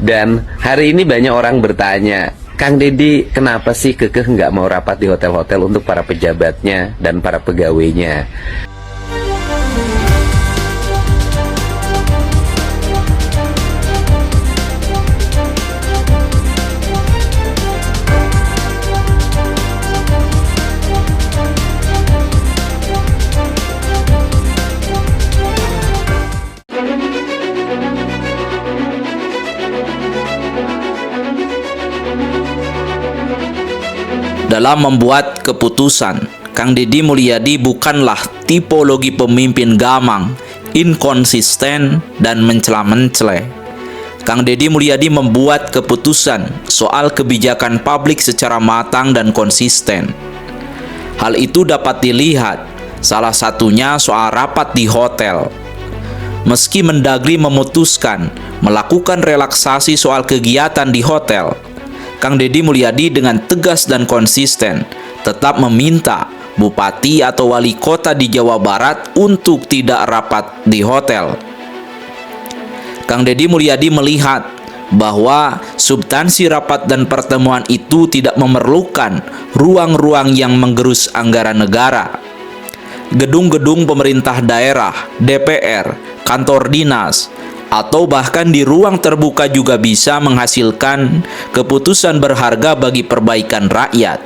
Dan hari ini banyak orang bertanya, Kang Deddy kenapa sih kekeh nggak mau rapat di hotel-hotel untuk para pejabatnya dan para pegawainya? Dalam membuat keputusan, Kang Deddy Mulyadi bukanlah tipologi pemimpin gamang, inkonsisten, dan mencela-mencela. Kang Deddy Mulyadi membuat keputusan soal kebijakan publik secara matang dan konsisten. Hal itu dapat dilihat, salah satunya soal rapat di hotel. Meski Mendagri memutuskan melakukan relaksasi soal kegiatan di hotel, Kang Deddy Mulyadi dengan tegas dan konsisten tetap meminta bupati atau wali kota di Jawa Barat untuk tidak rapat di hotel. Kang Deddy Mulyadi melihat bahwa substansi rapat dan pertemuan itu tidak memerlukan ruang-ruang yang menggerus anggaran negara. Gedung-gedung pemerintah daerah, DPR, kantor dinas, atau bahkan di ruang terbuka juga bisa menghasilkan keputusan berharga bagi perbaikan rakyat.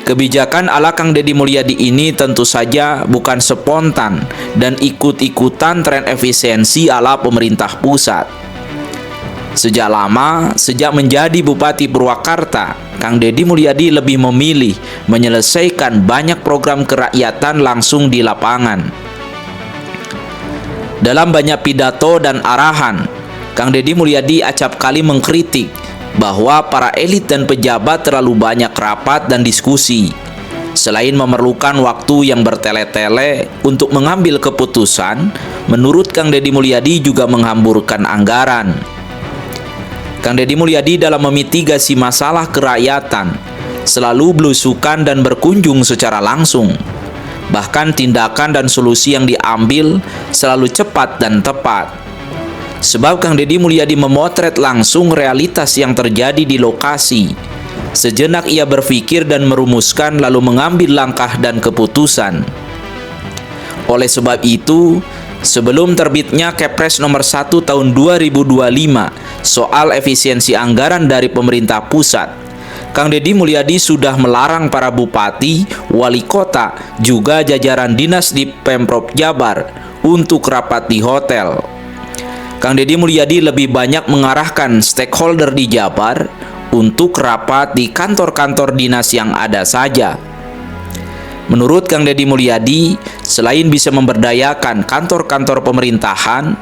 Kebijakan ala Kang Deddy Mulyadi ini tentu saja bukan spontan dan ikut-ikutan tren efisiensi ala pemerintah pusat. Sejak lama, sejak menjadi Bupati Purwakarta, Kang Deddy Mulyadi lebih memilih menyelesaikan banyak program kerakyatan langsung di lapangan. Dalam banyak pidato dan arahan, Kang Deddy Mulyadi acap kali mengkritik bahwa para elit dan pejabat terlalu banyak rapat dan diskusi. Selain memerlukan waktu yang bertele-tele untuk mengambil keputusan, menurut Kang Deddy Mulyadi juga menghamburkan anggaran. Kang Deddy Mulyadi dalam memitigasi masalah kerakyatan selalu belusukan dan berkunjung secara langsung. Bahkan tindakan dan solusi yang diambil selalu cepat dan tepat. Sebab Kang Deddy Mulyadi memotret langsung realitas yang terjadi di lokasi. Sejenak ia berpikir dan merumuskan lalu mengambil langkah dan keputusan. Oleh sebab itu, sebelum terbitnya Kepres nomor 1 tahun 2025 soal efisiensi anggaran dari pemerintah pusat, Kang Deddy Mulyadi sudah melarang para bupati, wali kota, juga jajaran dinas di Pemprov Jabar untuk rapat di hotel. Kang Deddy Mulyadi lebih banyak mengarahkan stakeholder di Jabar untuk rapat di kantor-kantor dinas yang ada saja. Menurut Kang Deddy Mulyadi, selain bisa memberdayakan kantor-kantor pemerintahan,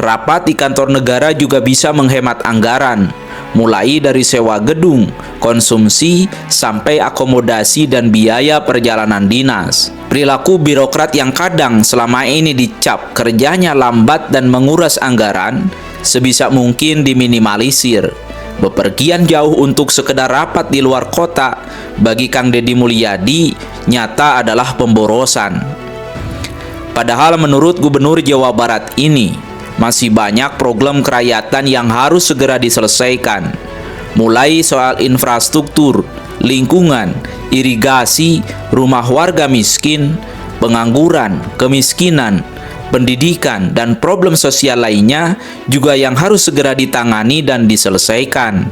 rapat di kantor negara juga bisa menghemat anggaran, mulai dari sewa gedung, konsumsi, sampai akomodasi dan biaya perjalanan dinas. Perilaku birokrat yang kadang selama ini dicap kerjanya lambat dan menguras anggaran, sebisa mungkin diminimalisir. Bepergian jauh untuk sekedar rapat di luar kota, bagi Kang Deddy Mulyadi, nyata adalah pemborosan. Padahal menurut Gubernur Jawa Barat ini, masih banyak program kerakyatan yang harus segera diselesaikan, mulai soal infrastruktur, lingkungan, irigasi, rumah warga miskin, pengangguran, kemiskinan, pendidikan, dan problem sosial lainnya juga yang harus segera ditangani dan diselesaikan.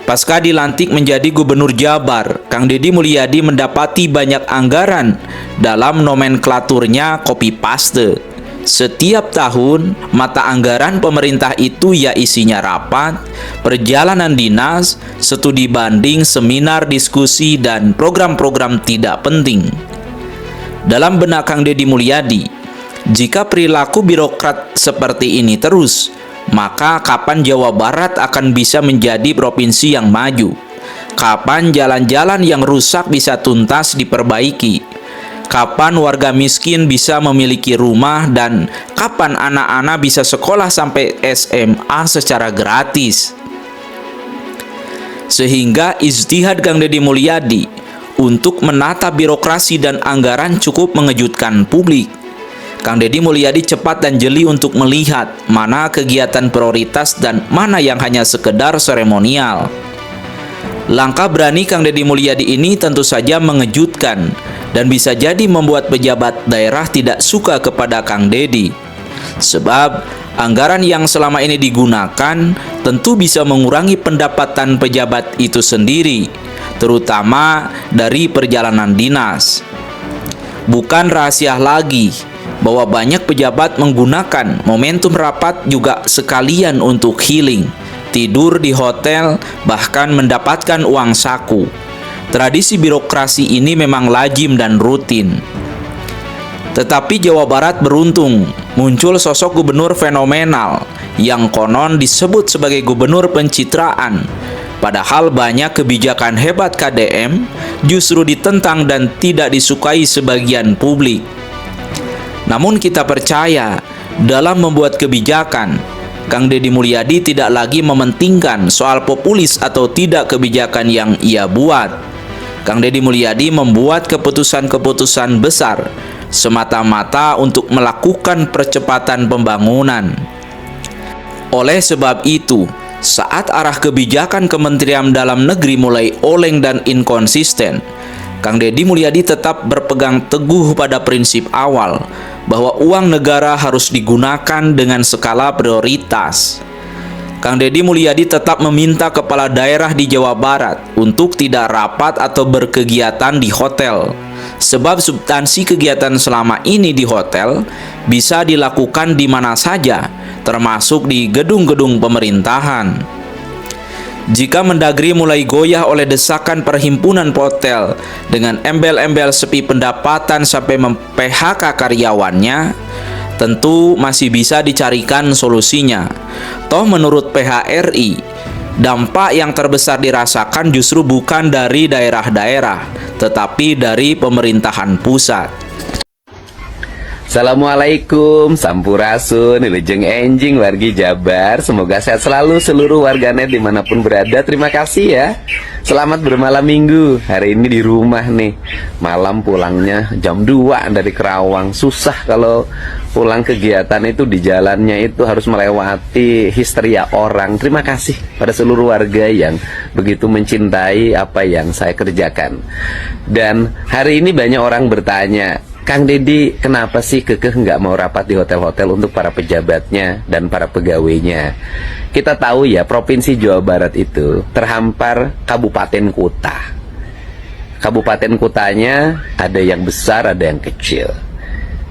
Pasca dilantik menjadi Gubernur Jabar, Kang Deddy Mulyadi mendapati banyak anggaran dalam nomenklaturnya copy paste. Setiap tahun, mata anggaran pemerintah itu ya isinya rapat, perjalanan dinas, studi banding, seminar, diskusi, dan program-program tidak penting. Dalam benak Kang Deddy Mulyadi, jika perilaku birokrat seperti ini terus, maka kapan Jawa Barat akan bisa menjadi provinsi yang maju? Kapan jalan-jalan yang rusak bisa tuntas diperbaiki? Kapan warga miskin bisa memiliki rumah, dan kapan anak-anak bisa sekolah sampai SMA secara gratis? Sehingga ijtihad Kang Deddy Mulyadi untuk menata birokrasi dan anggaran cukup mengejutkan publik. Kang Deddy Mulyadi cepat dan jeli untuk melihat mana kegiatan prioritas dan mana yang hanya sekedar seremonial. Langkah berani Kang Deddy Mulyadi ini tentu saja mengejutkan dan bisa jadi membuat pejabat daerah tidak suka kepada Kang Deddy. Sebab anggaran yang selama ini digunakan tentu bisa mengurangi pendapatan pejabat itu sendiri, terutama dari perjalanan dinas. Bukan rahasia lagi bahwa banyak pejabat menggunakan momentum rapat juga sekalian untuk healing, tidur di hotel, bahkan mendapatkan uang saku. Tradisi birokrasi ini memang lazim dan rutin. Tetapi Jawa Barat beruntung muncul sosok gubernur fenomenal yang konon disebut sebagai gubernur pencitraan. Padahal banyak kebijakan hebat KDM justru ditentang dan tidak disukai sebagian publik. Namun kita percaya dalam membuat kebijakan, Kang Deddy Mulyadi tidak lagi mementingkan soal populis atau tidak kebijakan yang ia buat. Kang Deddy Mulyadi membuat keputusan-keputusan besar semata-mata untuk melakukan percepatan pembangunan. Oleh sebab itu, saat arah kebijakan Kementerian Dalam Negeri mulai oleng dan inkonsisten, Kang Deddy Mulyadi tetap berpegang teguh pada prinsip awal bahwa uang negara harus digunakan dengan skala prioritas. Kang Deddy Mulyadi tetap meminta kepala daerah di Jawa Barat untuk tidak rapat atau berkegiatan di hotel, sebab substansi kegiatan selama ini di hotel bisa dilakukan di mana saja, termasuk di gedung-gedung pemerintahan. Jika Mendagri mulai goyah oleh desakan perhimpunan hotel dengan embel-embel sepi pendapatan sampai mem-PHK karyawannya, tentu masih bisa dicarikan solusinya. Toh menurut PHRI, dampak yang terbesar dirasakan justru bukan dari daerah-daerah, tetapi dari pemerintahan pusat. Assalamualaikum, Sampurasun, Wilujeng Enjing, wargi Jabar. Semoga sehat selalu seluruh warganet dimanapun berada. Terima kasih ya. Selamat bermalam minggu. Hari ini di rumah nih. Malam pulangnya jam 2 dari Kerawang. Susah kalau pulang kegiatan itu di jalannya itu harus melewati histeria orang. Terima kasih pada seluruh warga yang begitu mencintai apa yang saya kerjakan. Dan hari ini banyak orang bertanya, Kang Deddy, kenapa sih kekeh nggak mau rapat di hotel-hotel untuk para pejabatnya dan para pegawainya? Kita tahu ya, Provinsi Jawa Barat itu terhampar kabupaten kota. Kabupaten kotanya ada yang besar, ada yang kecil.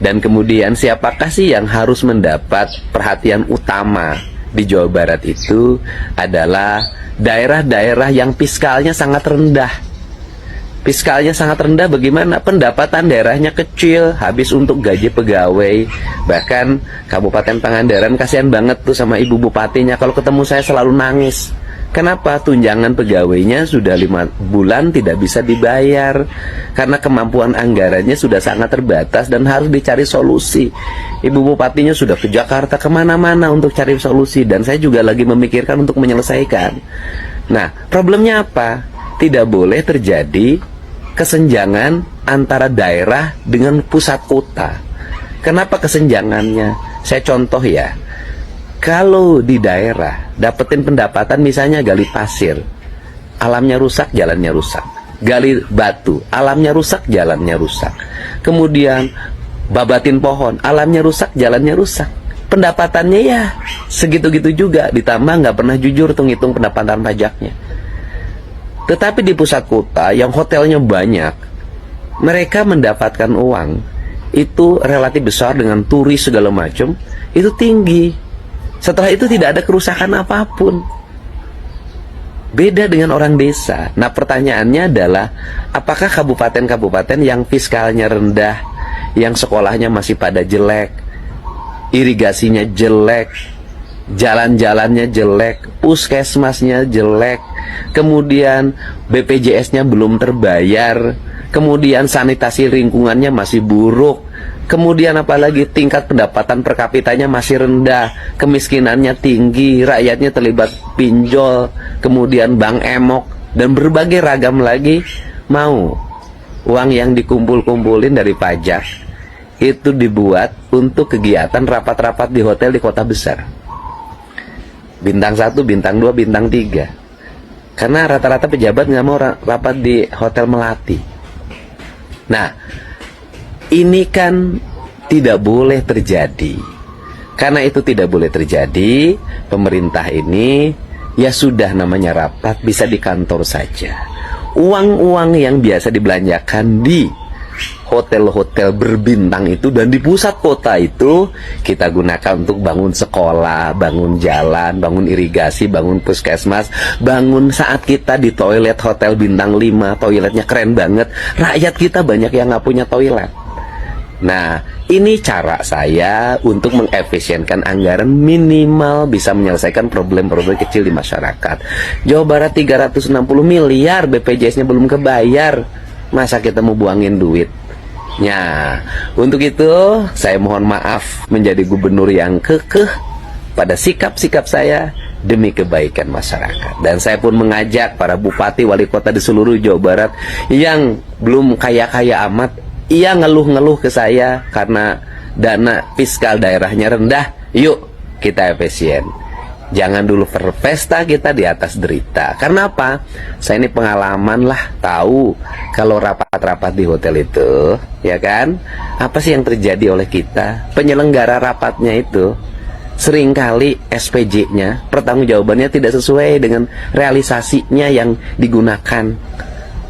Dan kemudian siapakah sih yang harus mendapat perhatian utama di Jawa Barat itu adalah daerah-daerah yang fiskalnya sangat rendah. Fiskalnya sangat rendah bagaimana? Pendapatan daerahnya kecil, habis untuk gaji pegawai. Bahkan Kabupaten Pangandaran kasihan banget tuh sama ibu bupatinya. Kalau ketemu saya selalu nangis. Kenapa? Tunjangan pegawainya sudah 5 bulan tidak bisa dibayar. Karena kemampuan anggarannya sudah sangat terbatas dan harus dicari solusi. Ibu bupatinya sudah ke Jakarta kemana-mana untuk cari solusi. Dan saya juga lagi memikirkan untuk menyelesaikan. Nah, problemnya apa? Tidak boleh terjadi kesenjangan antara daerah dengan pusat kota. Kenapa kesenjangannya? Saya contoh ya. Kalau di daerah dapetin pendapatan misalnya gali pasir, alamnya rusak, jalannya rusak. Gali batu, alamnya rusak, jalannya rusak. Kemudian babatin pohon, alamnya rusak, jalannya rusak. Pendapatannya ya segitu-gitu juga, ditambah nggak pernah jujur tuh ngitung pendapatan pajaknya. Tetapi di pusat kota yang hotelnya banyak, mereka mendapatkan uang itu relatif besar dengan turis segala macam, itu tinggi. Setelah itu tidak ada kerusakan apapun. Beda dengan orang desa. Nah, pertanyaannya adalah, apakah kabupaten-kabupaten yang fiskalnya rendah, yang sekolahnya masih pada jelek, irigasinya jelek, jalan-jalannya jelek, puskesmasnya jelek, kemudian BPJS-nya belum terbayar, kemudian sanitasi lingkungannya masih buruk, kemudian apalagi tingkat pendapatan per kapitanya masih rendah, kemiskinannya tinggi, rakyatnya terlibat pinjol, kemudian bank emok, dan berbagai ragam lagi, mau uang yang dikumpul-kumpulin dari pajak itu dibuat untuk kegiatan rapat-rapat di hotel di kota besar. Bintang 1, bintang 2, bintang 3. Karena rata-rata pejabat nggak mau rapat di hotel melati. Nah, ini kan tidak boleh terjadi. Karena itu tidak boleh terjadi, pemerintah ini ya sudah, namanya rapat bisa di kantor saja. Uang-uang yang biasa dibelanjakan di hotel-hotel berbintang itu dan di pusat kota itu kita gunakan untuk bangun sekolah, bangun jalan, bangun irigasi, bangun puskesmas, bangun saat kita di toilet hotel bintang 5, toiletnya keren banget, rakyat kita banyak yang nggak punya toilet. Nah, ini cara saya untuk mengefisienkan anggaran, minimal bisa menyelesaikan problem-problem kecil di masyarakat. Jawa Barat 360 miliar, BPJS-nya belum kebayar. Masa kita mau buangin duit? Ya, untuk itu saya mohon maaf menjadi gubernur yang kekeh pada sikap-sikap saya demi kebaikan masyarakat. Dan saya pun mengajak para bupati, wali kota di seluruh Jawa Barat yang belum kaya-kaya amat, ia ngeluh-ngeluh ke saya karena dana fiskal daerahnya rendah. Yuk kita efisien. Jangan dulu berpesta kita di atas derita. Karena apa? Saya ini pengalaman lah, tahu kalau rapat-rapat di hotel itu, ya kan? Apa sih yang terjadi oleh kita? Penyelenggara rapatnya itu seringkali SPJ-nya, pertanggungjawabannya tidak sesuai dengan realisasinya yang digunakan.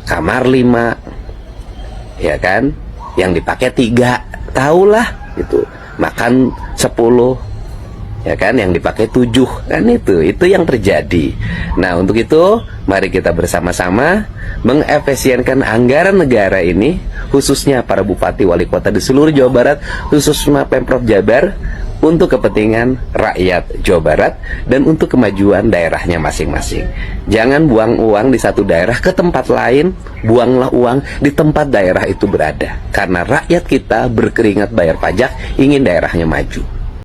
Kamar 5, ya kan? Yang dipakai 3, tahulah itu. Makan 10, ya kan, yang dipakai 7, kan itu yang terjadi. Nah, untuk itu mari kita bersama-sama mengefisienkan anggaran negara ini, khususnya para bupati wali kota di seluruh Jawa Barat, khususnya Pemprov Jabar, untuk kepentingan rakyat Jawa Barat dan untuk kemajuan daerahnya masing-masing. Jangan buang uang di satu daerah ke tempat lain, buanglah uang di tempat daerah itu berada. Karena rakyat kita berkeringat bayar pajak, ingin daerahnya maju.